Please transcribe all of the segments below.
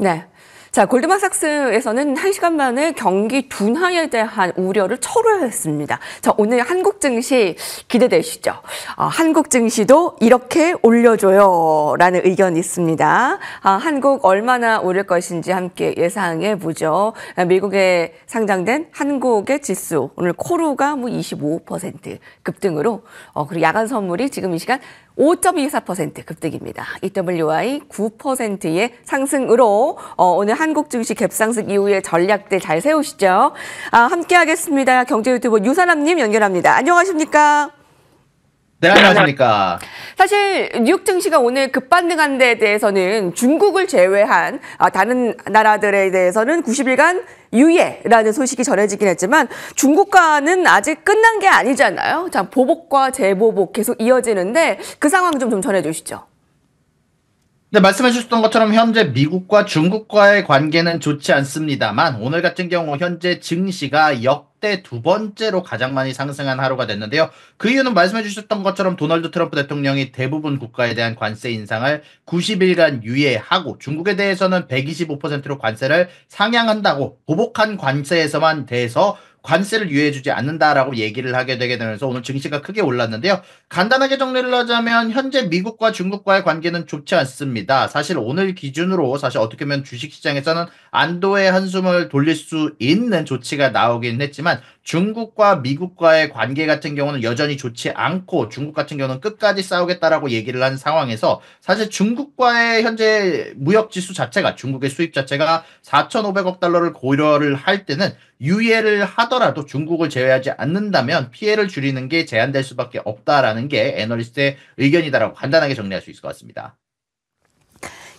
네. 자, 골드만삭스에서는 1시간 만에 경기 둔화에 대한 우려를 철회했습니다. 자, 오늘 한국 증시 기대되시죠? 한국 증시도 이렇게 올려줘요 라는 의견이 있습니다. 한국 얼마나 오를 것인지 함께 예상해 보죠. 미국에 상장된 한국의 지수, 오늘 코루가 25% 급등으로, 그리고 야간 선물이 지금 이 시간 5.24% 급등입니다. EWI 9%의 상승으로 오늘 한국 증시 갭상승 이후의 전략들 잘 세우시죠. 함께 하겠습니다. 경제 유튜버 유산남님 연결합니다. 안녕하십니까? 네, 안녕하십니까. 사실 뉴욕 증시가 오늘 급반등한 데에 대해서는 중국을 제외한 다른 나라들에 대해서는 90일간 유예라는 소식이 전해지긴 했지만 중국과는 아직 끝난 게 아니잖아요. 자, 보복과 재보복 계속 이어지는데 그 상황 좀 전해주시죠. 네, 말씀해 주셨던 것처럼 현재 미국과 중국과의 관계는 좋지 않습니다만 오늘 같은 경우 현재 증시가 역대 두 번째로 가장 많이 상승한 하루가 됐는데요. 그 이유는 말씀해 주셨던 것처럼 도널드 트럼프 대통령이 대부분 국가에 대한 관세 인상을 90일간 유예하고 중국에 대해서는 125%로 관세를 상향한다고 보복한 관세에서만 대해서 관세를 유예해주지 않는다라고 얘기를 하게 되게 되면서 오늘 증시가 크게 올랐는데요. 간단하게 정리를 하자면 현재 미국과 중국과의 관계는 좋지 않습니다. 사실 오늘 기준으로 사실 어떻게 보면 주식시장에서는 안도의 한숨을 돌릴 수 있는 조치가 나오긴 했지만 중국과 미국과의 관계 같은 경우는 여전히 좋지 않고 중국 같은 경우는 끝까지 싸우겠다라고 얘기를 한 상황에서 사실 중국과의 현재 무역지수 자체가 중국의 수입 자체가 4,500억 달러를 고려를 할 때는 유예를 하더라도 중국을 제외하지 않는다면 피해를 줄이는 게 제한될 수밖에 없다라는 게 애널리스트의 의견이다라고 간단하게 정리할 수 있을 것 같습니다.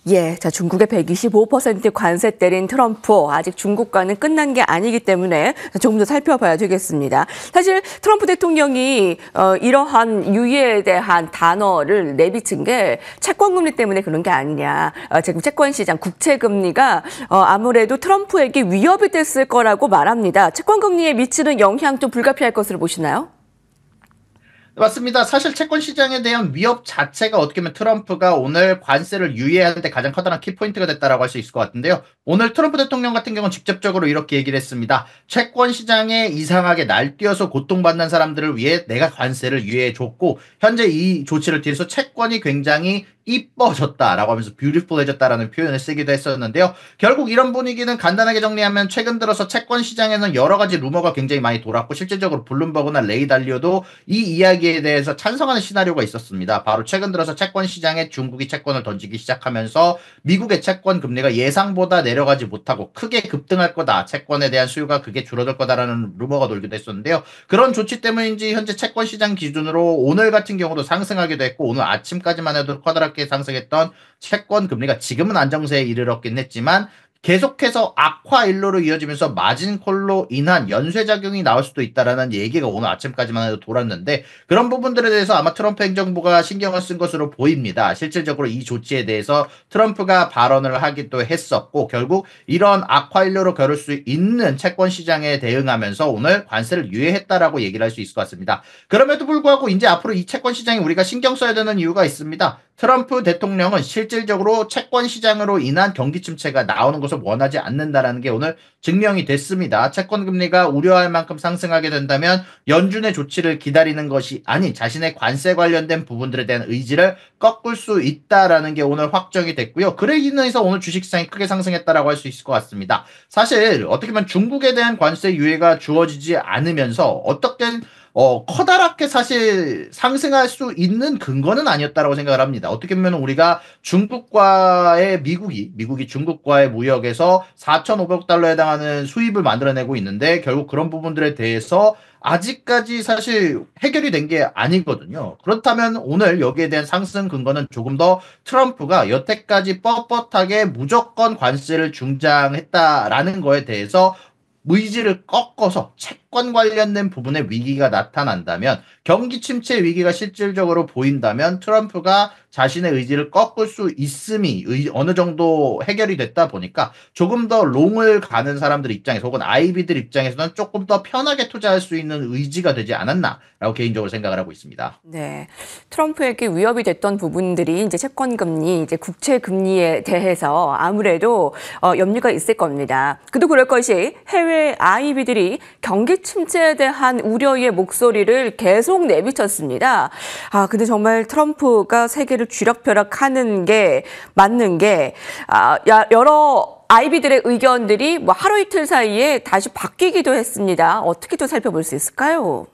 예, 자, 중국의 125% 관세 때린 트럼프, 아직 중국과는 끝난 게 아니기 때문에 조금 더 살펴봐야 되겠습니다. 사실 트럼프 대통령이 이러한 유예에 대한 단어를 내비친 게 채권금리 때문에 그런 게 아니냐. 지금 채권시장, 국채금리가 아무래도 트럼프에게 위협이 됐을 거라고 말합니다. 채권금리에 미치는 영향 좀 불가피할 것으로 보시나요? 맞습니다. 사실 채권 시장에 대한 위협 자체가 어떻게 보면 트럼프가 오늘 관세를 유예하는 데 가장 커다란 키포인트가 됐다라고 할 수 있을 것 같은데요. 오늘 트럼프 대통령 같은 경우는 직접적으로 이렇게 얘기를 했습니다. 채권 시장에 이상하게 날뛰어서 고통받는 사람들을 위해 내가 관세를 유예해줬고 현재 이 조치를 통해서 채권이 굉장히 이뻐졌다라고 하면서 뷰티풀해졌다라는 표현을 쓰기도 했었는데요. 결국 이런 분위기는 간단하게 정리하면 최근 들어서 채권 시장에는 여러 가지 루머가 굉장히 많이 돌았고 실질적으로 블룸버그나 레이 달리오도 이 이야기에 대해서 찬성하는 시나리오가 있었습니다. 바로 최근 들어서 채권 시장에 중국이 채권을 던지기 시작하면서 미국의 채권 금리가 예상보다 내려가지 못하고 크게 급등할 거다. 채권에 대한 수요가 그게 줄어들 거다라는 루머가 돌기도 했었는데요. 그런 조치 때문인지 현재 채권 시장 기준으로 오늘 같은 경우도 상승하기도 했고 오늘 아침까지만 해도 커다랗게 상승했던 채권 금리가 지금은 안정세에 이르렀긴 했지만 계속해서 악화 일로로 이어지면서 마진콜로 인한 연쇄작용이 나올 수도 있다라는 얘기가 오늘 아침까지만 해도 돌았는데 그런 부분들에 대해서 아마 트럼프 행정부가 신경을 쓴 것으로 보입니다. 실질적으로 이 조치에 대해서 트럼프가 발언을 하기도 했었고 결국 이런 악화 일로로 겨룰 수 있는 채권 시장에 대응하면서 오늘 관세를 유예했다라고 얘기를 할 수 있을 것 같습니다. 그럼에도 불구하고 이제 앞으로 이 채권 시장에 우리가 신경 써야 되는 이유가 있습니다. 트럼프 대통령은 실질적으로 채권 시장으로 인한 경기 침체가 나오는 것을 원하지 않는다라는 게 오늘 증명이 됐습니다. 채권 금리가 우려할 만큼 상승하게 된다면 연준의 조치를 기다리는 것이 아닌 자신의 관세 관련된 부분들에 대한 의지를 꺾을 수 있다라는 게 오늘 확정이 됐고요. 그래 인해서 오늘 주식시장이 크게 상승했다라고 할 수 있을 것 같습니다. 사실 어떻게 보면 중국에 대한 관세 유예가 주어지지 않으면서 어떻게 커다랗게 사실 상승할 수 있는 근거는 아니었다라고 생각을 합니다. 어떻게 보면 우리가 중국과의 미국이 중국과의 무역에서 4,500억 달러에 해당하는 수입을 만들어내고 있는데 결국 그런 부분들에 대해서 아직까지 사실 해결이 된 게 아니거든요. 그렇다면 오늘 여기에 대한 상승 근거는 조금 더 트럼프가 여태까지 뻣뻣하게 무조건 관세를 중장했다라는 거에 대해서 의지를 꺾어서 채권 관련된 부분에 위기가 나타난다면, 경기 침체 위기가 실질적으로 보인다면 트럼프가 자신의 의지를 꺾을 수 있음이 어느 정도 해결이 됐다 보니까 조금 더 롱을 가는 사람들 입장에서 혹은 아이비들 입장에서는 조금 더 편하게 투자할 수 있는 의지가 되지 않았나라고 개인적으로 생각을 하고 있습니다. 네. 트럼프에게 위협이 됐던 부분들이 이제 채권 금리, 이제 국채 금리에 대해서 아무래도 염려가 있을 겁니다. 그도 그럴 것이 해외 아이비들이 경기 침체에 대한 우려의 목소리를 계속 내비쳤습니다. 근데 정말 트럼프가 세계를 쥐락펴락하는 게 맞는 게 여러 아이비들의 의견들이 뭐 하루 이틀 사이에 다시 바뀌기도 했습니다. 어떻게 또 살펴볼 수 있을까요?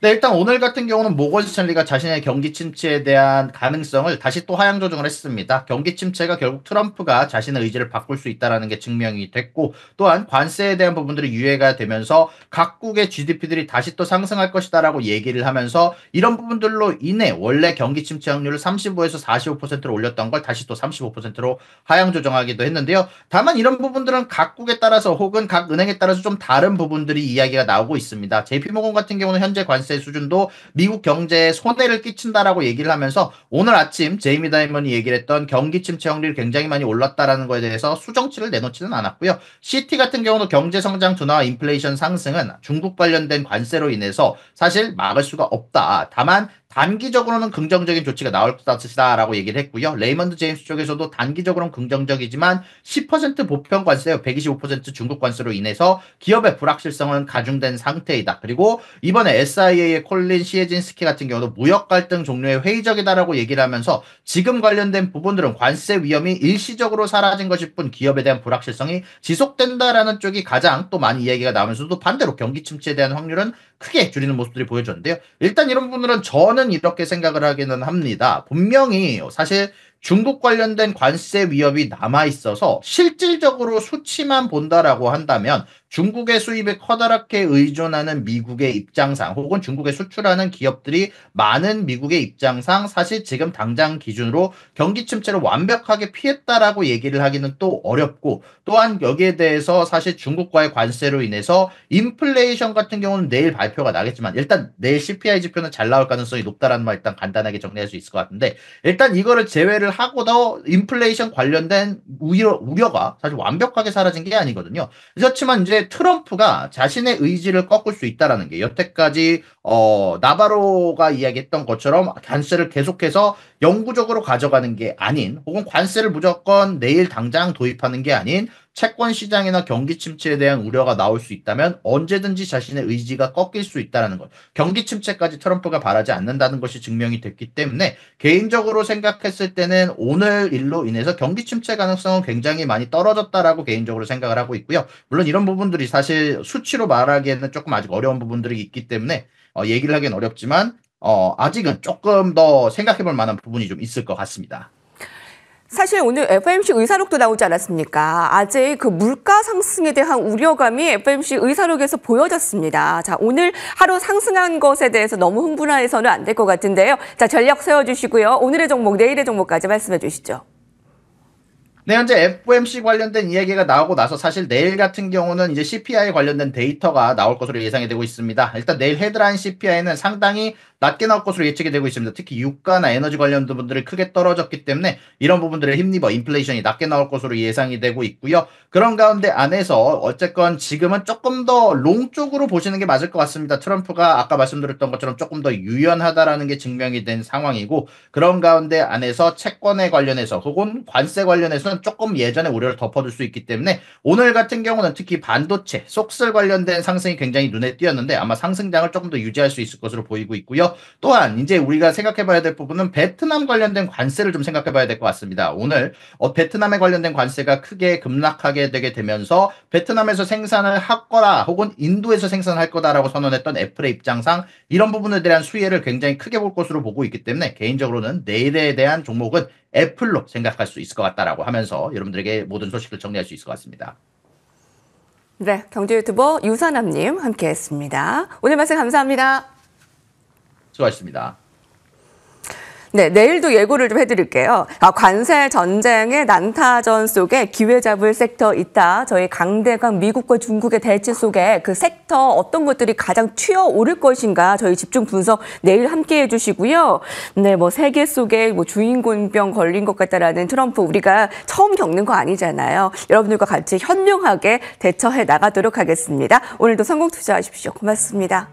네, 일단 오늘 같은 경우는 모건 스탠리가 자신의 경기 침체에 대한 가능성을 다시 또 하향 조정을 했습니다. 경기 침체가 결국 트럼프가 자신의 의지를 바꿀 수 있다는 게 증명이 됐고, 또한 관세에 대한 부분들이 유예가 되면서 각국의 GDP들이 다시 또 상승할 것이다라고 얘기를 하면서 이런 부분들로 인해 원래 경기 침체 확률을 35에서 45%로 올렸던 걸 다시 또 35%로 하향 조정하기도 했는데요. 다만 이런 부분들은 각국에 따라서 혹은 각 은행에 따라서 좀 다른 부분들이 이야기가 나오고 있습니다. JP모건 같은 경우는 현재 관세 수준도 미국 경제에 손해를 끼친다라고 얘기를 하면서 오늘 아침 제이미 다이먼이 얘기를 했던 경기 침체 확률이 굉장히 많이 올랐다라는 거에 대해서 수정치를 내놓지는 않았고요. CT 같은 경우도 경제 성장 둔화와 인플레이션 상승은 중국 관련된 관세로 인해서 사실 막을 수가 없다. 다만 단기적으로는 긍정적인 조치가 나올 것이다라고 얘기를 했고요. 레이먼드 제임스 쪽에서도 단기적으로는 긍정적이지만 10% 보편 관세와 125% 중국 관세로 인해서 기업의 불확실성은 가중된 상태이다. 그리고 이번에 SIA의 콜린 시에진스키 같은 경우도 무역 갈등 종료에 회의적이다라고 얘기를 하면서 지금 관련된 부분들은 관세 위험이 일시적으로 사라진 것일 뿐 기업에 대한 불확실성이 지속된다라는 쪽이 가장 또 많이 이야기가 나오면서도 반대로 경기 침체에 대한 확률은 크게 줄이는 모습들이 보여졌는데요. 일단 이런 부분들은 저는 이렇게 생각을 하기는 합니다. 분명히 사실 중국 관련된 관세 위협이 남아있어서 실질적으로 수치만 본다라고 한다면 중국의 수입에 커다랗게 의존하는 미국의 입장상 혹은 중국에 수출하는 기업들이 많은 미국의 입장상 사실 지금 당장 기준으로 경기 침체를 완벽하게 피했다라고 얘기를 하기는 또 어렵고, 또한 여기에 대해서 사실 중국과의 관세로 인해서 인플레이션 같은 경우는 내일 발표가 나겠지만 일단 내일 CPI 지표는 잘 나올 가능성이 높다라는 말 일단 간단하게 정리할 수 있을 것 같은데, 일단 이거를 제외를 하고도 인플레이션 관련된 우려가 사실 완벽하게 사라진 게 아니거든요. 그렇지만 이제 트럼프가 자신의 의지를 꺾을 수 있다라는 게 여태까지 나바로가 이야기했던 것처럼 관세를 계속해서 영구적으로 가져가는 게 아닌, 혹은 관세를 무조건 내일 당장 도입하는 게 아닌 채권 시장이나 경기 침체에 대한 우려가 나올 수 있다면 언제든지 자신의 의지가 꺾일 수 있다는 것. 경기 침체까지 트럼프가 바라지 않는다는 것이 증명이 됐기 때문에 개인적으로 생각했을 때는 오늘 일로 인해서 경기 침체 가능성은 굉장히 많이 떨어졌다라고 개인적으로 생각을 하고 있고요. 물론 이런 부분들이 사실 수치로 말하기에는 조금 아직 어려운 부분들이 있기 때문에 얘기를 하기는 어렵지만 아직은 조금 더 생각해 볼 만한 부분이 좀 있을 것 같습니다. 사실 오늘 FOMC 의사록도 나오지 않았습니까? 아직 그 물가 상승에 대한 우려감이 FOMC 의사록에서 보여졌습니다. 자, 오늘 하루 상승한 것에 대해서 너무 흥분해서는 안 될 것 같은데요. 자, 전략 세워주시고요. 오늘의 종목, 내일의 종목까지 말씀해 주시죠. 네, 현재 FOMC 관련된 이야기가 나오고 나서 사실 내일 같은 경우는 이제 CPI 관련된 데이터가 나올 것으로 예상이 되고 있습니다. 일단 내일 헤드라인 CPI는 상당히 낮게 나올 것으로 예측이 되고 있습니다. 특히 유가나 에너지 관련 부분들이 크게 떨어졌기 때문에 이런 부분들을 힘입어 인플레이션이 낮게 나올 것으로 예상이 되고 있고요. 그런 가운데 안에서 어쨌건 지금은 조금 더 롱 쪽으로 보시는 게 맞을 것 같습니다. 트럼프가 아까 말씀드렸던 것처럼 조금 더 유연하다라는 게 증명이 된 상황이고, 그런 가운데 안에서 채권에 관련해서 혹은 관세 관련해서는 조금 예전의 우려를 덮어둘 수 있기 때문에 오늘 같은 경우는 특히 반도체, 속슬 관련된 상승이 굉장히 눈에 띄었는데 아마 상승장을 조금 더 유지할 수 있을 것으로 보이고 있고요. 또한 이제 우리가 생각해봐야 될 부분은 베트남 관련된 관세를 좀 생각해봐야 될 것 같습니다. 오늘 베트남에 관련된 관세가 크게 급락하게 되게 되면서 베트남에서 생산을 할 거라 혹은 인도에서 생산할 거다라고 선언했던 애플의 입장상 이런 부분에 대한 수혜를 굉장히 크게 볼 것으로 보고 있기 때문에 개인적으로는 내일에 대한 종목은 애플로 생각할 수 있을 것 같다라고 하면서 여러분들에게 모든 소식을 정리할 수 있을 것 같습니다. 네, 경제 유튜버 유선남님 함께했습니다. 오늘 말씀 감사합니다. 수고하셨습니다. 네, 내일도 예고를 좀 해드릴게요. 관세 전쟁의 난타전 속에 기회 잡을 섹터 있다. 저희 강대강 미국과 중국의 대치 속에 그 섹터 어떤 것들이 가장 튀어오를 것인가 저희 집중 분석 내일 함께 해주시고요. 네, 뭐 세계 속에 뭐 주인공병 걸린 것 같다라는 트럼프 우리가 처음 겪는 거 아니잖아요. 여러분들과 같이 현명하게 대처해 나가도록 하겠습니다. 오늘도 성공 투자하십시오. 고맙습니다.